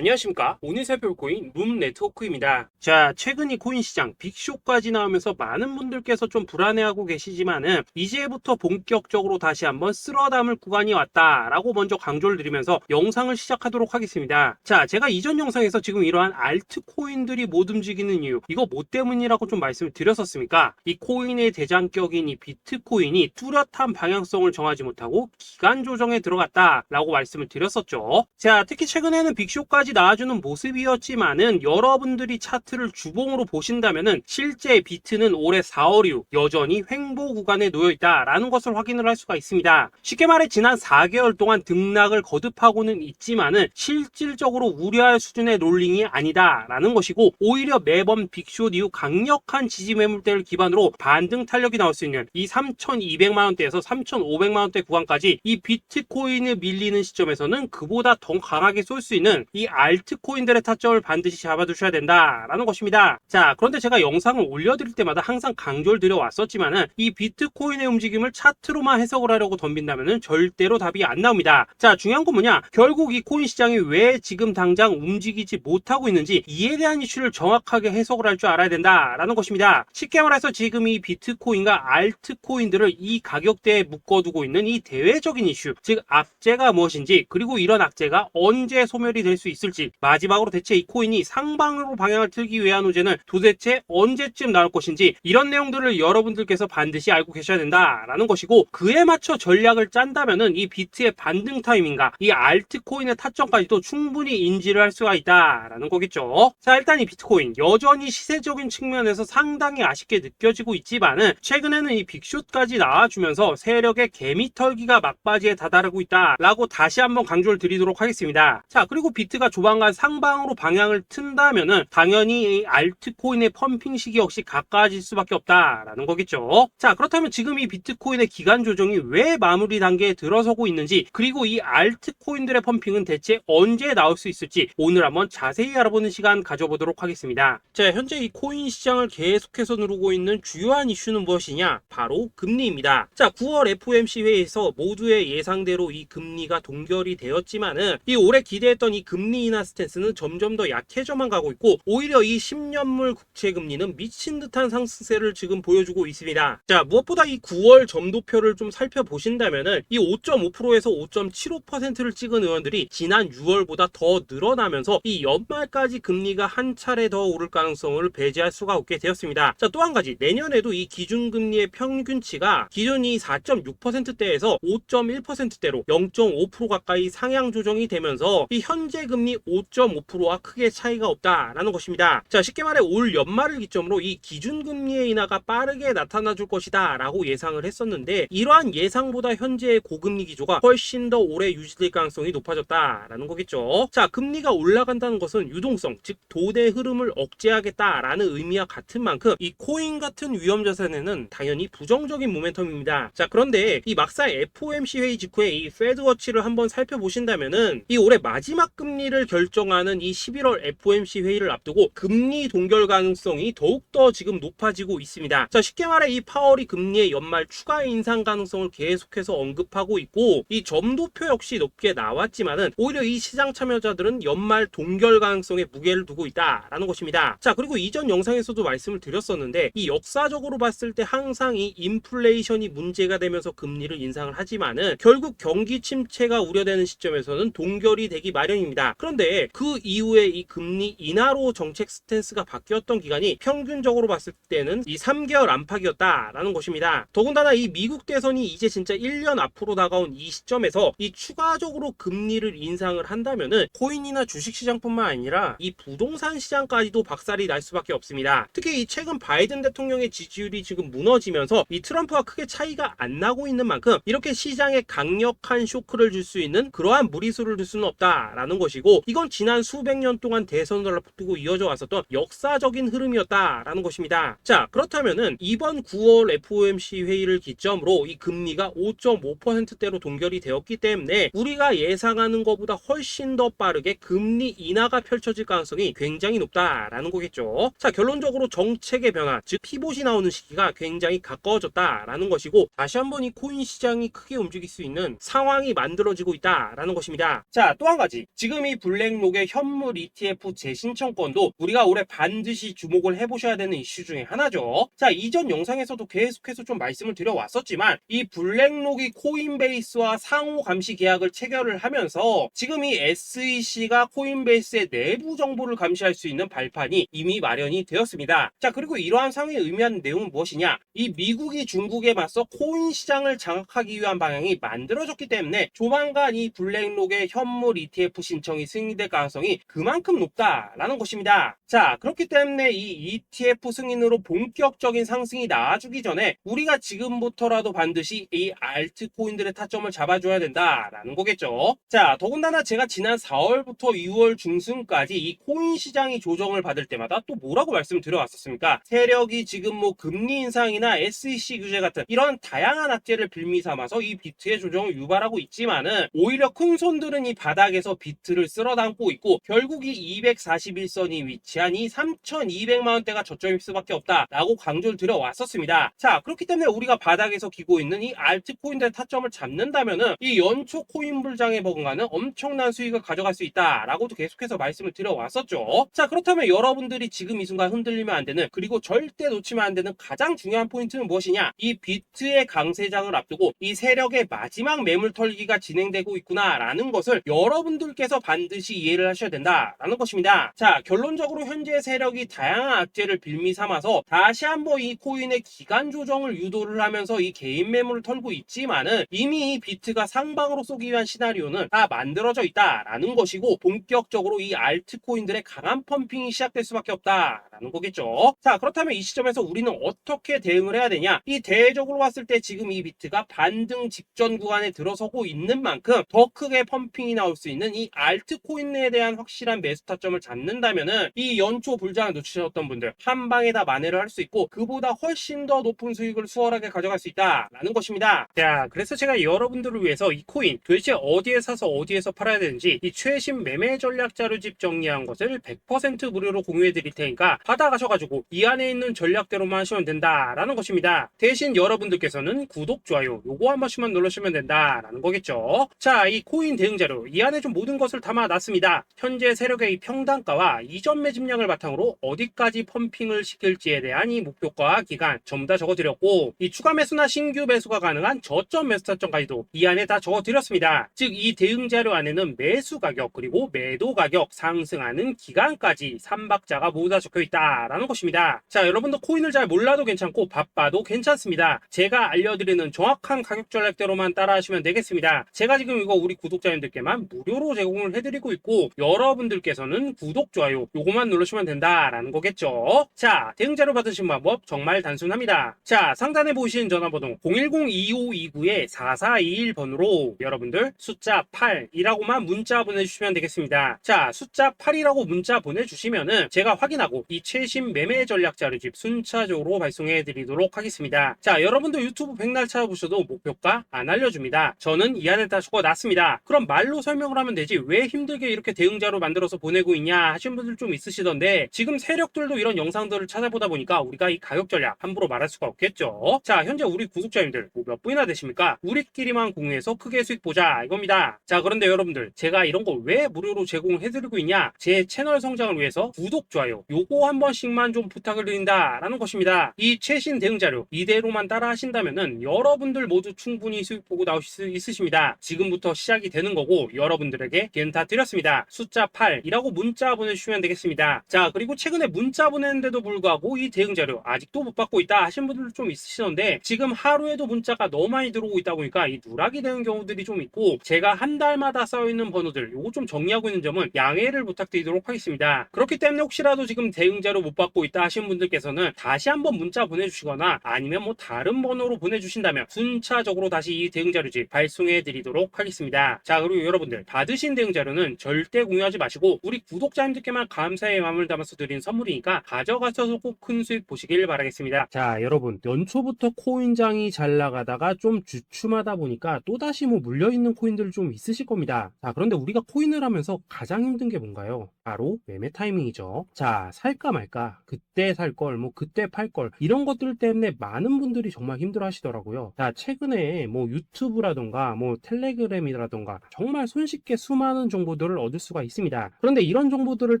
안녕하십니까. 오늘 살펴볼 코인 룸네트워크입니다. 자, 최근 이 코인 시장 빅쇼까지 나오면서 많은 분들께서 좀 불안해하고 계시지만은 이제부터 본격적으로 다시 한번 쓸어담을 구간이 왔다라고 먼저 강조를 드리면서 영상을 시작하도록 하겠습니다. 자, 제가 이전 영상에서 지금 이러한 알트코인들이 못 움직이는 이유, 이거 뭐 때문이라고 좀 말씀을 드렸었습니까? 이 코인의 대장격인 이 비트코인이 뚜렷한 방향성을 정하지 못하고 기간 조정에 들어갔다라고 말씀을 드렸었죠. 자, 특히 최근에는 빅쇼까지 나와주는 모습이었지만은 여러분들이 차트를 주봉으로 보신다면은 실제 비트는 올해 4월 이후 여전히 횡보 구간에 놓여 있다라는 것을 확인을 할 수가 있습니다. 쉽게 말해 지난 4개월 동안 등락을 거듭하고는 있지만은 실질적으로 우려할 수준의 롤링이 아니다라는 것이고, 오히려 매번 빅쇼 이후 강력한 지지 매물대를 기반으로 반등 탄력이 나올 수 있는 이 3,200만 원대에서 3,500만 원대 구간까지 이 비트코인을 밀리는 시점에서는 그보다 더 강하게 쏠 수 있는 이 알트코인들의 타점을 반드시 잡아두셔야 된다라는 것입니다. 자, 그런데 제가 영상을 올려드릴 때마다 항상 강조를 드려왔었지만은 이 비트코인의 움직임을 차트로만 해석을 하려고 덤빈다면은 절대로 답이 안 나옵니다. 자, 중요한 건 뭐냐? 결국 이 코인 시장이 왜 지금 당장 움직이지 못하고 있는지 이에 대한 이슈를 정확하게 해석을 할 줄 알아야 된다라는 것입니다. 쉽게 말해서 지금 이 비트코인과 알트코인들을 이 가격대에 묶어두고 있는 이 대외적인 이슈, 즉 악재가 무엇인지, 그리고 이런 악재가 언제 소멸이 될 수 있을지, 마지막으로 대체 이 코인이 상방으로 방향을 틀기 위한 호재는 도대체 언제쯤 나올 것인지, 이런 내용들을 여러분들께서 반드시 알고 계셔야 된다라는 것이고, 그에 맞춰 전략을 짠다면은 이 비트의 반등 타이밍과 이 알트코인의 타점까지도 충분히 인지를 할 수가 있다라는 거겠죠. 자, 일단 이 비트코인 여전히 시세적인 측면에서 상당히 아쉽게 느껴지고 있지만은 최근에는 이 빅숏까지 나와주면서 세력의 개미털기가 막바지에 다다르고 있다라고 다시 한번 강조를 드리도록 하겠습니다. 자, 그리고 비트가 조만간 상방으로 방향을 튼다면은 당연히 이 알트코인의 펌핑 시기 역시 가까워질 수밖에 없다라는 거겠죠. 자, 그렇다면 지금 이 비트코인의 기간 조정이 왜 마무리 단계에 들어서고 있는지, 그리고 이 알트코인들의 펌핑은 대체 언제 나올 수 있을지 오늘 한번 자세히 알아보는 시간 가져보도록 하겠습니다. 자, 현재 이 코인 시장을 계속해서 누르고 있는 주요한 이슈는 무엇이냐? 바로 금리입니다. 자, 9월 FOMC 회의에서 모두의 예상대로 이 금리가 동결이 되었지만은 이 올해 기대했던 이 금리 인하 스탠스는 점점 더 약해져만 가고 있고, 오히려 이 10년물 국채 금리는 미친 듯한 상승세를 지금 보여주고 있습니다. 자, 무엇보다 이 9월 점도표를 좀 살펴보신다면은 이 5.5%에서 5.75%를 찍은 의원들이 지난 6월보다 더 늘어나면서 이 연말까지 금리가 한 차례 더 오를 가능성을 배제할 수가 없게 되었습니다. 자, 또 한 가지, 내년에도 이 기준금리의 평균치가 기존이 4.6%대에서 5.1%대로 0.5% 가까이 상향 조정이 되면서 이 현재 금리 5.5%와 크게 차이가 없다라는 것입니다. 자, 쉽게 말해 올 연말을 기점으로 이 기준금리의 인하가 빠르게 나타나 줄 것이다 라고 예상을 했었는데, 이러한 예상보다 현재의 고금리 기조가 훨씬 더 오래 유지될 가능성이 높아졌다라는 거겠죠. 자, 금리가 올라간다는 것은 유동성, 즉 돈의 흐름을 억제하겠다라는 의미와 같은 만큼 이 코인 같은 위험 자산에는 당연히 부정적인 모멘텀입니다. 자, 그런데 이 막상 FOMC 회의 직후에 이 페드워치를 한번 살펴보신다면은 이 올해 마지막 금리를 결정하는 이 11월 FOMC 회의를 앞두고 금리 동결 가능성이 더욱더 지금 높아지고 있습니다. 자, 쉽게 말해 이 파월이 금리의 연말 추가 인상 가능성을 계속해서 언급하고 있고, 이 점도표 역시 높게 나왔지만은 오히려 이 시장 참여자들은 연말 동결 가능성에 무게를 두고 있다라는 것입니다. 자, 그리고 이전 영상에서도 말씀을 드렸었는데 이 역사적으로 봤을 때 항상 이 인플레이션이 문제가 되면서 금리를 인상을 하지만은 결국 경기 침체가 우려되는 시점에서는 동결이 되기 마련입니다. 그런데 그 이후에 이 금리 인하로 정책 스탠스가 바뀌었던 기간이 평균적으로 봤을 때는 이 3개월 안팎이었다라는 것입니다. 더군다나 이 미국 대선이 이제 진짜 1년 앞으로 다가온 이 시점에서 이 추가적으로 금리를 인상을 한다면은 코인이나 주식시장뿐만 아니라 이 부동산 시장까지도 박살이 날 수밖에 없습니다. 특히 이 최근 바이든 대통령의 지지율이 지금 무너지면서 이 트럼프와 크게 차이가 안 나고 있는 만큼 이렇게 시장에 강력한 쇼크를 줄 수 있는 그러한 무리수를 둘 수는 없다라는 것이고, 이건 지난 수백 년 동안 대선을 앞두고 이어져 왔었던 역사적인 흐름이었다라는 것입니다. 자, 그렇다면은 이번 9월 FOMC 회의를 기점으로 이 금리가 5.5%대로 동결이 되었기 때문에 우리가 예상하는 것보다 훨씬 더 빠르게 금리 인하가 펼쳐질 가능성이 굉장히 높다라는 거겠죠. 자, 결론적으로 정책의 변화, 즉 피봇이 나오는 시기가 굉장히 가까워졌다라는 것이고, 다시 한번 이 코인 시장이 크게 움직일 수 있는 상황이 만들어지고 있다라는 것입니다. 자, 또 한 가지, 지금 이 블랙록의 현물 ETF 재신청권도 우리가 올해 반드시 주목을 해보셔야 되는 이슈 중에 하나죠. 자, 이전 영상에서도 계속해서 좀 말씀을 드려왔었지만 이 블랙록이 코인베이스와 상호 감시 계약을 체결을 하면서 지금 이 SEC가 코인베이스의 내부 정보를 감시할 수 있는 발판이 이미 마련이 되었습니다. 자, 그리고 이러한 상황이 의미하는 내용은 무엇이냐? 이 미국이 중국에 맞서 코인 시장을 장악하기 위한 방향이 만들어졌기 때문에 조만간 이 블랙록의 현물 ETF 신청이 승인될 가능성이 그만큼 높다라는 것입니다. 자, 그렇기 때문에 이 ETF 승인으로 본격적인 상승이 나와주기 전에 우리가 지금부터라도 반드시 이 알트코인들의 타점을 잡아줘야 된다라는 거겠죠. 자, 더군다나 제가 지난 4월부터 6월 중순까지 이 코인 시장이 조정을 받을 때마다 또 뭐라고 말씀드려왔었습니까? 세력이 지금 뭐 금리 인상이나 SEC 규제 같은 이런 다양한 악재를 빌미 삼아서 이 비트의 조정을 유발하고 있지만은 오히려 큰 손들은 이 바닥에서 비트를 쓸어 담고 있고 결국 이 241선이 위치한 이 3,200만 원대가 저점일 수밖에 없다라고 강조를 드려왔었습니다. 자, 그렇기 때문에 우리가 바닥에서 기고 있는 이 알트코인들의 타점을 잡는다면은 이 연초 코인 불장에 버금가는 엄청난 수익을 가져갈 수 있다라고도 계속해서 말씀을 드려왔었죠. 자, 그렇다면 여러분들이 지금 이 순간 흔들리면 안 되는, 그리고 절대 놓치면 안 되는 가장 중요한 포인트는 무엇이냐? 이 비트의 강세장을 앞두고 이 세력의 마지막 매물 털기가 진행되고 있구나라는 것을 여러분들께서 반드시 이해를 하셔야 된다라는 것입니다. 자, 결론적으로 현재 세력이 다양한 악재를 빌미 삼아서 다시 한번 이 코인의 기간 조정을 유도를 하면서 이 개인 매물을 털고 있지만은 이미 이 비트가 상방으로 쏘기 위한 시나리오는 다 만들어져 있다라는 것이고 본격적으로 이 알트코인들의 강한 펌핑이 시작될 수밖에 없다라는 거겠죠. 자, 그렇다면 이 시점에서 우리는 어떻게 대응을 해야 되냐? 이 대외적으로 봤을 때 지금 이 비트가 반등 직전 구간에 들어서고 있는 만큼 더 크게 펌핑이 나올 수 있는 이 알트코인에 대한 확실한 매수 타점을 잡는다면은 이 연초 불장을 놓치셨던 분들 한 방에 다 만회를 할 수 있고 그보다 훨씬 더 높은 수익을 수월하게 가져갈 수 있다라는 것입니다. 자, 그래서 제가 여러분들을 위해서 이 코인 도대체 어디에 사서 어디에서 팔아야 되는지 이 최신 매매 전략 자료집 정리한 것을 100% 무료로 공유해 드릴 테니까 받아가셔가지고 이 안에 있는 전략대로만 하시면 된다라는 것입니다. 대신 여러분들께서는 구독, 좋아요 요거 한 번씩만 눌러주시면 된다라는 거겠죠. 자, 이 코인 대응 자료 이 안에 좀 모든 것을 담아놨습니다. 현재 세력의 이 평단가와 이전 매집량을 바탕으로 어디까지 펌핑을 시킬지에 대한 이 목표가 기간 전부 다 적어드렸고 이 추가 매수나 신규 매수가 가능한 저점 매수 타점까지도 이 안에 다 적어드렸습니다. 즉 이 대응 자료 안에는 매수 가격 그리고 매도 가격 상승하는 기간까지 3박자가 모두 다 적혀 있다라는 것입니다. 자, 여러분도 코인을 잘 몰라도 괜찮고 바빠도 괜찮습니다. 제가 알려드리는 정확한 가격 전략대로만 따라하시면 되겠습니다. 제가 지금 이거 우리 구독자님들께만 무료로 제공을 해드리고 있고 여러분들께서는 구독, 좋아요 요거만 누르시면 된다라는 거겠죠. 자, 대응 자료 받으신 방법 정말 단순합니다. 자, 상단에 보이시는 전화번호 010-2529-4421번으로 여러분들 숫자 8이라고만 문자 보내주시면 되겠습니다. 자, 숫자 8이라고 문자 보내주시면은 제가 확인하고 이 최신 매매 전략 자료집 순차적으로 발송해 드리도록 하겠습니다. 자, 여러분도 유튜브 백날 찾아보셔도 목표가 안 알려줍니다. 저는 이 안에 다 적어놨습니다. 그럼 말로 설명을 하면 되지 왜 힘들게 이렇게 대응자로 만들어서 보내고 있냐 하시는 분들 좀 있으시던데 지금 세력들도 이런 영상들을 찾아보다 보니까 우리가 이 가격 전략 함부로 말할 수가 없겠죠. 자, 현재 우리 구독자님들 몇 분이나 되십니까? 우리끼리만 공유해서 크게 수익 보자 이겁니다. 자, 그런데 여러분들 제가 이런 거 왜 무료로 제공해드리고 있냐? 제 채널 성장을 위해서 구독, 좋아요 요거 한 번씩만 좀 부탁을 드린다라는 것입니다. 이 최신 대응 자료 이대로만 따라 하신다면은 여러분들 모두 충분히 수익 보고 나오실 수 있으십니다. 지금부터 시작이 되는 거고 여러분들에게 기회는 다 드렸습니다. 숫자 8이라고 문자 보내주시면 되겠습니다. 자, 그리고 최근에 문자 보냈는데도 불구하고 이 대응 자료 아직도 못 받고 있다 하신 분들 좀 있으시던데 지금 하루에도 문자가 너무 많이 들어오고 있다 보니까 이 누락이 되는 경우들이 좀 있고 제가 한 달마다 써있는 번호들 요거 좀 정리하고 있는 점은 양해를 부탁드리도록 하겠습니다. 그렇기 때문에 혹시라도 지금 대응 자료 못 받고 있다 하신 분들께서는 다시 한번 문자 보내주시거나 아니면 뭐 다른 번호로 보내주신다면 순차적으로 다시 이 대응 자료집 발송해 드리도록 하겠습니다. 자, 그리고 여러분들 받으신 대응 자료는 절대 공유하지 마시고 우리 구독자님들께만 감사의 마음을 담아서 드린 선물이니까 가져가셔서 꼭 큰 수익 보시길 바라겠습니다. 자, 여러분 연초부터 코인장이 잘 나가다가 좀 주춤하다 보니까 또다시 뭐 물려있는 코인들 좀 있으실 겁니다. 자, 그런데 우리가 코인을 하면서 가장 힘든 게 뭔가요? 바로 매매 타이밍이죠. 자, 살까 살까 말까, 그때 살 걸, 뭐 그때 팔 걸, 이런 것들 때문에 많은 분들이 정말 힘들어 하시더라고요. 자, 최근에 뭐 유튜브라던가 뭐 텔레그램이라던가 정말 손쉽게 수많은 정보들을 얻을 수가 있습니다. 그런데 이런 정보들을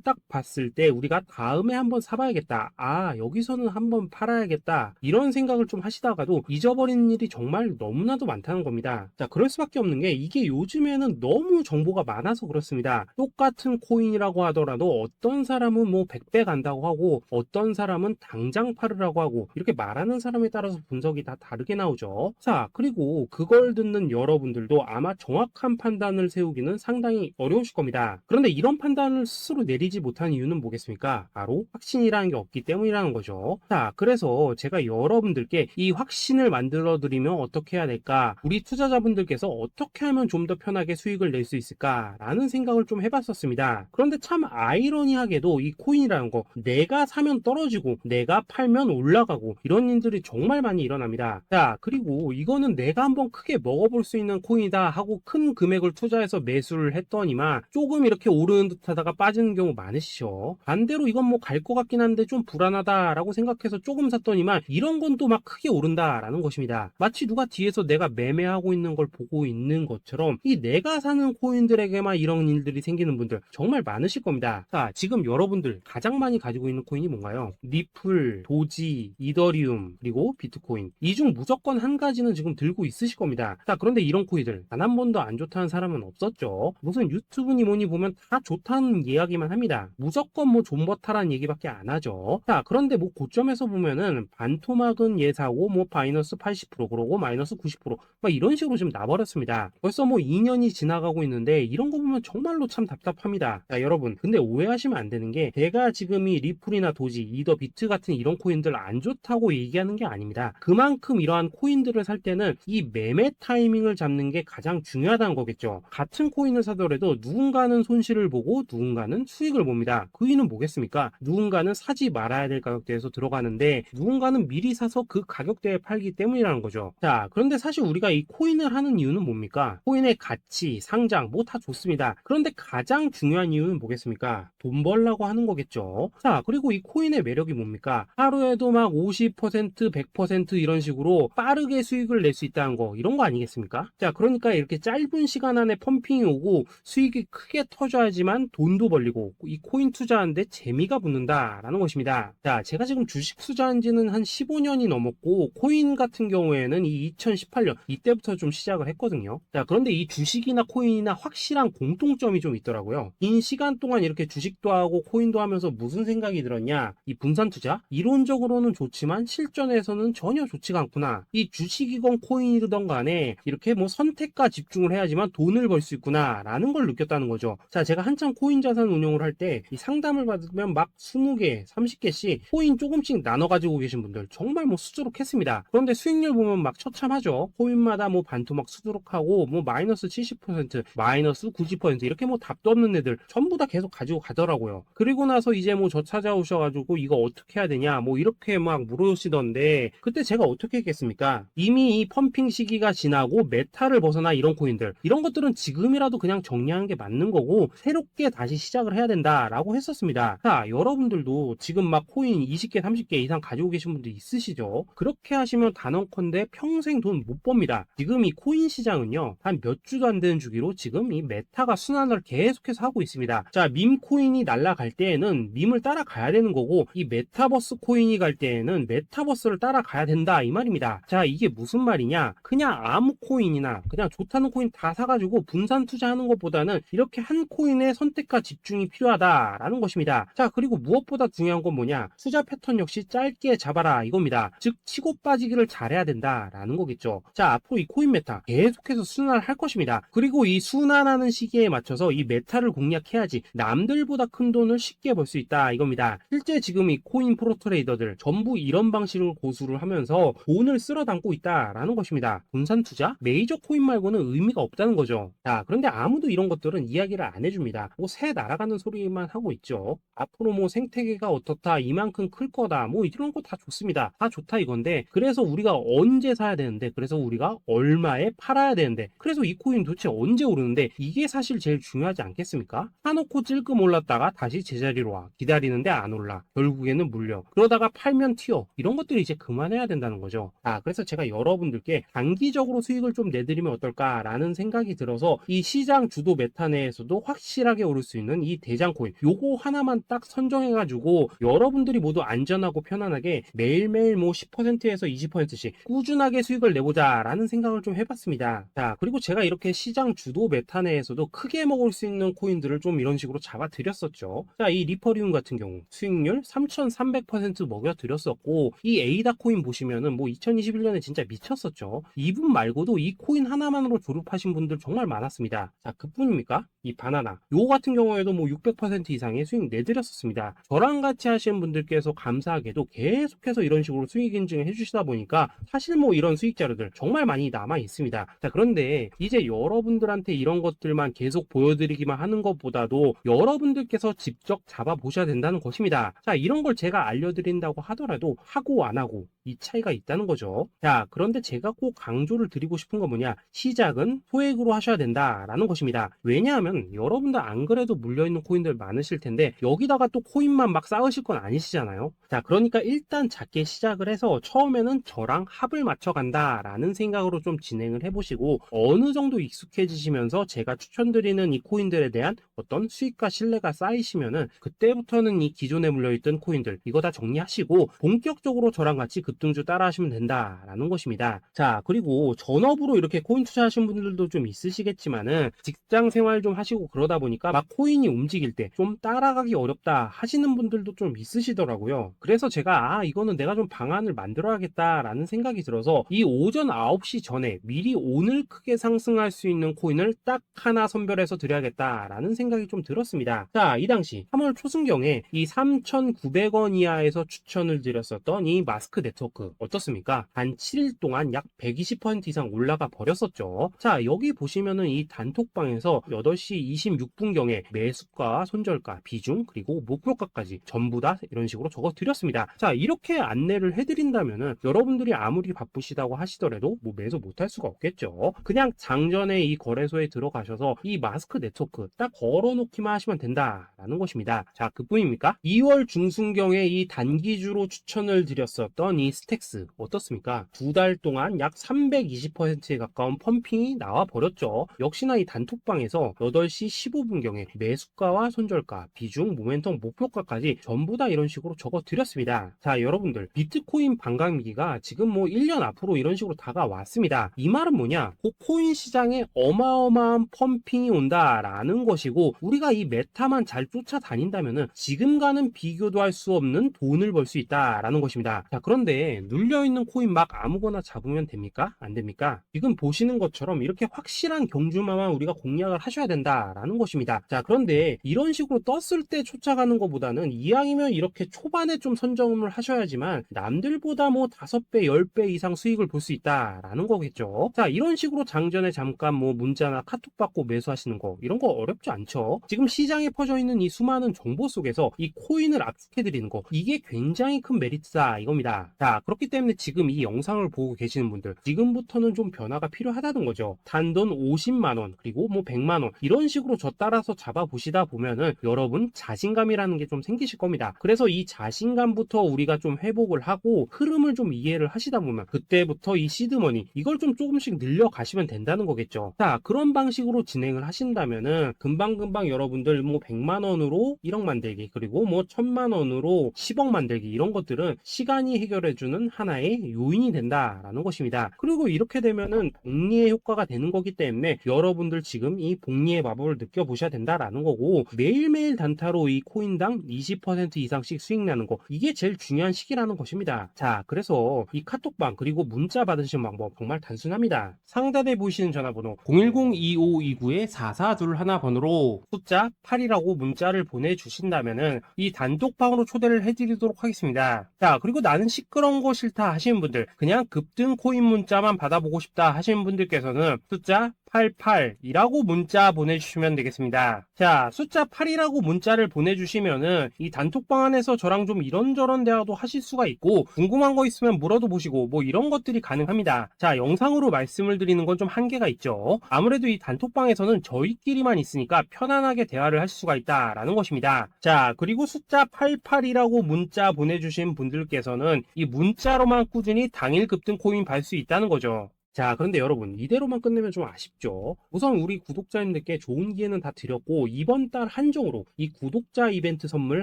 딱 봤을 때 우리가 다음에 한번 사봐야겠다, 아 여기서는 한번 팔아야겠다, 이런 생각을 좀 하시다가도 잊어버리는 일이 정말 너무나도 많다는 겁니다. 자, 그럴 수밖에 없는 게 이게 요즘에는 너무 정보가 많아서 그렇습니다. 똑같은 코인이라고 하더라도 어떤 사람은 뭐 100배 간다고 하고 어떤 사람은 당장 팔으라고 하고, 이렇게 말하는 사람에 따라서 분석이 다 다르게 나오죠. 자, 그리고 그걸 듣는 여러분들도 아마 정확한 판단을 세우기는 상당히 어려우실 겁니다. 그런데 이런 판단을 스스로 내리지 못한 이유는 뭐겠습니까? 바로 확신이라는 게 없기 때문이라는 거죠. 자, 그래서 제가 여러분들께 이 확신을 만들어 드리면 어떻게 해야 될까, 우리 투자자분들께서 어떻게 하면 좀 더 편하게 수익을 낼 수 있을까 라는 생각을 좀 해봤었습니다. 그런데 참 아이러니하게도 이 코인이라는 거, 내가 사면 떨어지고 내가 팔면 올라가고, 이런 일들이 정말 많이 일어납니다. 자, 그리고 이거는 내가 한번 크게 먹어볼 수 있는 코인이다 하고 큰 금액을 투자해서 매수를 했더니만 조금 이렇게 오르는 듯 하다가 빠지는 경우 많으시죠. 반대로 이건 뭐 갈 것 같긴 한데 좀 불안하다 라고 생각해서 조금 샀더니만 이런 건 또 막 크게 오른다 라는 것입니다. 마치 누가 뒤에서 내가 매매하고 있는 걸 보고 있는 것처럼 이 내가 사는 코인들에게만 이런 일들이 생기는 분들 정말 많으실 겁니다. 자, 지금 여러분들 가장 많이 가지고 있는 코인이 뭔가요? 리플, 도지, 이더리움, 그리고 비트코인. 이 중 무조건 한 가지는 지금 들고 있으실 겁니다. 자, 그런데 이런 코인들 단 한 번도 안 좋다는 사람은 없었죠. 무슨 유튜브니 뭐니 보면 다 좋다는 이야기만 합니다. 무조건 뭐 존버타라는 얘기밖에 안 하죠. 자, 그런데 뭐 고점에서 보면은 반토막은 예사고 뭐 마이너스 80% 그러고 마이너스 90%막 이런 식으로 지금 나버렸습니다. 벌써 뭐 2년이 지나가고 있는데 이런 거 보면 정말로 참 답답합니다. 자, 여러분, 근데 오해하시면 안 되는 게 제가 지금 이 리플이나 도지, 이더, 비트 같은 이런 코인들 안 좋다고 얘기하는 게 아닙니다. 그만큼 이러한 코인들을 살 때는 이 매매 타이밍을 잡는 게 가장 중요하다는 거겠죠. 같은 코인을 사더라도 누군가는 손실을 보고 누군가는 수익을 봅니다. 그 이유는 뭐겠습니까? 누군가는 사지 말아야 될 가격대에서 들어가는데 누군가는 미리 사서 그 가격대에 팔기 때문이라는 거죠. 자, 그런데 사실 우리가 이 코인을 하는 이유는 뭡니까? 코인의 가치, 상장 뭐 다 좋습니다. 그런데 가장 중요한 이유는 뭐겠습니까? 돈 벌라고 하는 거겠죠. 자, 그리고 이 코인의 매력이 뭡니까? 하루에도 막 50%, 100% 이런 식으로 빠르게 수익을 낼 수 있다는 거, 이런 거 아니겠습니까? 자, 그러니까 이렇게 짧은 시간 안에 펌핑이 오고 수익이 크게 터져야지만 돈도 벌리고 이 코인 투자하는데 재미가 붙는다라는 것입니다. 자, 제가 지금 주식 투자한 지는 한 15년이 넘었고 코인 같은 경우에는 이 2018년 이때부터 좀 시작을 했거든요. 자, 그런데 이 주식이나 코인이나 확실한 공통점이 좀 있더라고요. 긴 시간 동안 이렇게 주식도 하고 코인도 하면서 무슨 생각이 들었냐, 이 분산 투자 이론적으로는 좋지만 실전에서는 전혀 좋지가 않구나, 이 주식이건 코인이든 간에 이렇게 뭐 선택과 집중을 해야지만 돈을 벌 수 있구나 라는 걸 느꼈다는 거죠. 자, 제가 한참 코인 자산 운용을 할 때 이 상담을 받으면 막 20개 30개씩 코인 조금씩 나눠 가지고 계신 분들 정말 뭐 수두룩했습니다. 그런데 수익률 보면 막 처참하죠. 코인마다 뭐 반토막 수두룩하고 뭐 마이너스 70% 마이너스 90% 이렇게 뭐 답도 없는 애들 전부 다 계속 가지고 가더라고요. 그리고 나서 이제 뭐 저 찾아오셔가지고 이거 어떻게 해야 되냐 뭐 이렇게 막 물으시던데 그때 제가 어떻게 했겠습니까? 이미 이 펌핑 시기가 지나고 메타를 벗어나 이런 코인들 이런 것들은 지금이라도 그냥 정리하는 게 맞는 거고 새롭게 다시 시작을 해야 된다라고 했었습니다. 자, 여러분들도 지금 막 코인 20개 30개 이상 가지고 계신 분들 있으시죠? 그렇게 하시면 단언컨대 평생 돈 못 법니다. 지금 이 코인 시장은요 한 몇 주도 안 되는 주기로 지금 이 메타가 순환을 계속해서 하고 있습니다. 자, 밈 코인이 날아갈 때에는 밈을 따라가야 되는 거고 이 메타버스 코인이 갈 때에는 메타버스를 따라가야 된다 이 말입니다. 자, 이게 무슨 말이냐, 그냥 아무 코인이나 그냥 좋다는 코인 다 사가지고 분산 투자하는 것보다는 이렇게 한 코인에 선택과 집중이 필요하다라는 것입니다. 자, 그리고 무엇보다 중요한 건 뭐냐, 투자 패턴 역시 짧게 잡아라 이겁니다. 즉 치고 빠지기를 잘해야 된다라는 거겠죠. 자, 앞으로 이 코인 메타 계속해서 순환을 할 것입니다. 그리고 이 순환하는 시기에 맞춰서 이 메타를 공략해야지 남들보다 큰 돈을 쉽게 벌 수 있다 이겁니다. 실제 지금 이 코인 프로 트레이더들 전부 이런 방식을 고수를 하면서 돈을 쓸어 담고 있다라는 것입니다. 분산 투자? 메이저 코인 말고는 의미가 없다는 거죠. 자, 그런데 아무도 이런 것들은 이야기를 안 해줍니다. 뭐 새 날아가는 소리만 하고 있죠. 앞으로 뭐 생태계가 어떻다, 이만큼 클 거다, 뭐 이런 거 다 좋습니다. 다 좋다 이건데 그래서 우리가 언제 사야 되는데, 그래서 우리가 얼마에 팔아야 되는데, 그래서 이 코인 도대체 언제 오르는데, 이게 사실 제일 중요하지 않겠습니까? 사놓고 찔끔 올랐다가 다시 제자리로 와 기다리는 올라가는데 안 올라. 결국에는 물려. 그러다가 팔면 튀어. 이런 것들이 이제 그만해야 된다는 거죠. 그래서 제가 여러분들께 단기적으로 수익을 좀 내드리면 어떨까라는 생각이 들어서 이 시장 주도 메타 내에서도 확실하게 오를 수 있는 이 대장코인 요거 하나만 딱 선정해가지고 여러분들이 모두 안전하고 편안하게 매일매일 뭐 10%에서 20%씩 꾸준하게 수익을 내보자 라는 생각을 좀 해봤습니다. 자, 그리고 제가 이렇게 시장 주도 메타 내에서도 크게 먹을 수 있는 코인들을 좀 이런 식으로 잡아드렸었죠. 자, 이 리퍼리움 같은 경우 수익률 3300% 먹여드렸었고, 이 에이다 코인 보시면은 뭐 2021년에 진짜 미쳤었죠. 이분 말고도 이 코인 하나만으로 졸업하신 분들 정말 많았습니다. 자, 그뿐입니까? 이 바나나 요 같은 경우에도 뭐 600% 이상의 수익 내드렸었습니다. 저랑 같이 하시는 분들께서 감사하게도 계속해서 이런 식으로 수익 인증을 해주시다 보니까 사실 뭐 이런 수익 자료들 정말 많이 남아 있습니다. 자, 그런데 이제 여러분들한테 이런 것들만 계속 보여드리기만 하는 것보다도 여러분들께서 직접 잡아보셔야 된다는 것입니다. 자, 이런 걸 제가 알려드린다고 하더라도 하고 안 하고 이 차이가 있다는 거죠. 자, 그런데 제가 꼭 강조를 드리고 싶은 건 뭐냐, 시작은 소액으로 하셔야 된다라는 것입니다. 왜냐하면 여러분들 안 그래도 물려있는 코인들 많으실 텐데 여기다가 또 코인만 막 쌓으실 건 아니시잖아요. 자, 그러니까 일단 작게 시작을 해서 처음에는 저랑 합을 맞춰간다 라는 생각으로 좀 진행을 해보시고, 어느 정도 익숙해지시면서 제가 추천드리는 이 코인들에 대한 어떤 수익과 신뢰가 쌓이시면은 그때부터는 이 기존에 물려있던 코인들 이거 다 정리하시고 본격적으로 저랑 같이 급등주 따라 하시면 된다라는 것입니다. 자, 그리고 전업으로 이렇게 코인 투자하신 분들도 좀 있으시겠지만은 직장 생활 좀 하시고 그러다 보니까 막 코인이 움직일 때 좀 따라가기 어렵다 하시는 분들도 좀 있으시더라고요. 그래서 제가 이거는 내가 좀 방안을 만들어야겠다라는 생각이 들어서 이 오전 9시 전에 미리 오늘 크게 상승할 수 있는 코인을 딱 하나 선별해서 드려야겠다라는 생각이 좀 들었습니다. 자, 이 당시 3월 초순경에 이 3,900원 이하에서 추천을 드렸었던 이 마스크 네트워크 어떻습니까? 한 7일 동안 약 120% 이상 올라가 버렸었죠. 자, 여기 보시면은 이 단톡방에서 8시 26분경에 매수가, 손절가, 비중, 그리고 목표가까지 전부 다 이런 식으로 적어 드렸습니다. 자, 이렇게 안내를 해드린다면은 여러분들이 아무리 바쁘시다고 하시더라도 뭐 매수 못할 수가 없겠죠. 그냥 장전에 이 거래소에 들어가셔서 이 마스크 네트워크 딱 걸어놓기만 하시면 된다라는 것입니다. 자, 그뿐입니까? 2월 중순경에 이 단기주로 추천을 드렸었던 이 스택스 어떻습니까? 2달 동안 약 320%에 가까운 펌핑이 나와 버렸죠. 역시나 이 단톡방에서 8시 15분경에 매수가와 손절가, 비중, 모멘텀, 목표가까지 전부 다 이런 식으로 적어 드렸습니다. 자, 여러분들 비트코인 반감기가 지금 뭐 1년 앞으로 이런 식으로 다가왔습니다. 이 말은 뭐냐? 그 코인 시장에 어마어마한 펌핑이 온다라는 것이고, 우리가 이 메타만 잘 쫓아다닌다면은 지금과는 비교도 할 수 없는 돈을 벌 수 있다라는 것입니다. 자, 그런데 눌려있는 코인 막 아무거나 잡으면 됩니까? 안 됩니까? 지금 보시는 것처럼 이렇게 확실한 경주마만 우리가 공략을 하셔야 된다라는 것입니다. 자, 그런데 이런 식으로 떴을 때 쫓아가는 것보다는 이왕이면 이렇게 초반에 좀 선점을 하셔야지만 남들보다 뭐 5배, 10배 이상 수익을 볼 수 있다라는 거겠죠. 자, 이런 식으로 장전에 잠깐 뭐 문자나 카톡 받고 매수하시는 거 이런 거 어렵지 않죠. 지금 시장에 퍼져 있는 이 수많은 정보 속에서 이 코인을 압축해 드리는 거 이게 굉장히 큰 메리트다 이겁니다. 자, 그렇기 때문에 지금 이 영상을 보고 계시는 분들 지금부터는 좀 변화가 필요하다는 거죠. 단돈 50만원 그리고 뭐 100만원 이런 식으로 저 따라서 잡아보시다 보면은 여러분 자신감이라는 게 좀 생기실 겁니다. 그래서 이 자신감부터 우리가 좀 회복을 하고 흐름을 좀 이해를 하시다 보면 그때부터 이 시드머니 이걸 좀 조금씩 늘려가시면 된다는 거겠죠. 자, 그런 방식으로 진행을 하신다면은 금방금방 여러분들 뭐 100만원으로 1억 만들기 그리고 뭐 1000만원으로 10억 만들기 이런 것들은 시간이 해결해주는 하나의 요인이 된다라는 것입니다. 그리고 이렇게 되면은 복리의 효과가 되는 거기 때문에 여러분들 지금 이 복리의 마법을 느껴보셔야 된다라는 거고, 매일매일 단타로 이 코인당 20% 이상씩 수익 나는 거 이게 제일 중요한 시기라는 것입니다. 자, 그래서 이 카톡방 그리고 문자 받으시는 방법 정말 단순합니다. 상단에 보이시는 전화번호 010-2529-4421번으로 숫자 8이라고 문자를 보내주신다면은 이 단톡방으로 초대를 해드리도록 하겠습니다. 자, 그리고 나는 시끄러운 거 싫다 하시는 분들, 그냥 급등 코인 문자만 받아보고 싶다 하시는 분들께서는 숫자 88이라고 문자 보내주시면 되겠습니다. 자, 숫자 8이라고 문자를 보내주시면은 이 단톡방 안에서 저랑 좀 이런저런 대화도 하실 수가 있고, 궁금한 거 있으면 물어도 보시고 뭐 이런 것들이 가능합니다. 자, 영상으로 말씀을 드리는 건 좀 한계가 있죠. 아무래도 이 단톡방에서는 저희끼리만 있으니까 편안하게 대화를 할 수가 있다라는 것입니다. 자, 그리고 숫자 88이라고 문자 보내주신 분들께서는 이 문자로만 꾸준히 당일 급등 코인 받을 수 있다는 거죠. 자, 그런데 여러분, 이대로만 끝내면 좀 아쉽죠. 우선 우리 구독자님들께 좋은 기회는 다 드렸고, 이번 달 한정으로 이 구독자 이벤트 선물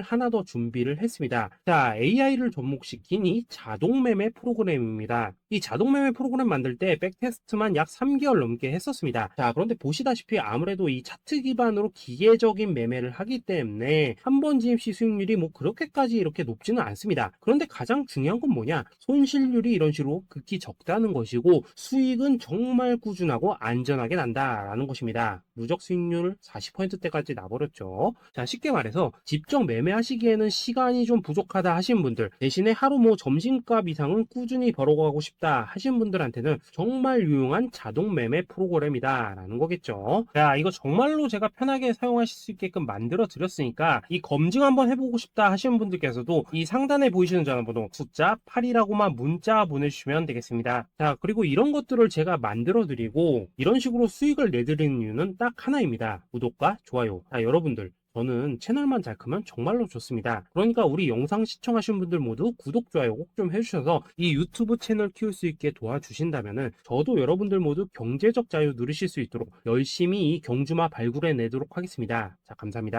하나 더 준비를 했습니다. 자, AI를 접목시킨 이 자동 매매 프로그램입니다. 이 자동 매매 프로그램 만들 때 백테스트만 약 3개월 넘게 했었습니다. 자, 그런데 보시다시피 아무래도 이 차트 기반으로 기계적인 매매를 하기 때문에 한 번 진입 시 수익률이 뭐 그렇게까지 이렇게 높지는 않습니다. 그런데 가장 중요한 건 뭐냐? 손실률이 이런 식으로 극히 적다는 것이고, 수익은 정말 꾸준하고 안전하게 난다라는 것입니다. 누적 수익률 40%대까지 나버렸죠. 자, 쉽게 말해서 직접 매매하시기에는 시간이 좀 부족하다 하신 분들, 대신에 하루 뭐 점심값 이상은 꾸준히 벌어가고 싶다 하신 분들한테는 정말 유용한 자동 매매 프로그램이다라는 거겠죠. 자, 이거 정말로 제가 편하게 사용하실 수 있게끔 만들어 드렸으니까 이 검증 한번 해보고 싶다 하시는 분들께서도 이 상단에 보이시는 전화번호 숫자 8이라고만 문자 보내주시면 되겠습니다. 자, 그리고 이런 것들을 제가 만들어 드리고 이런 식으로 수익을 내드리는 이유는 딱 하나입니다. 구독과 좋아요. 자, 여러분들, 저는 채널만 잘 크면 정말로 좋습니다. 그러니까 우리 영상 시청하신 분들 모두 구독, 좋아요 꼭 좀 해주셔서 이 유튜브 채널 키울 수 있게 도와주신다면은 저도 여러분들 모두 경제적 자유 누리실 수 있도록 열심히 이 경주마 발굴해 내도록 하겠습니다. 자, 감사합니다.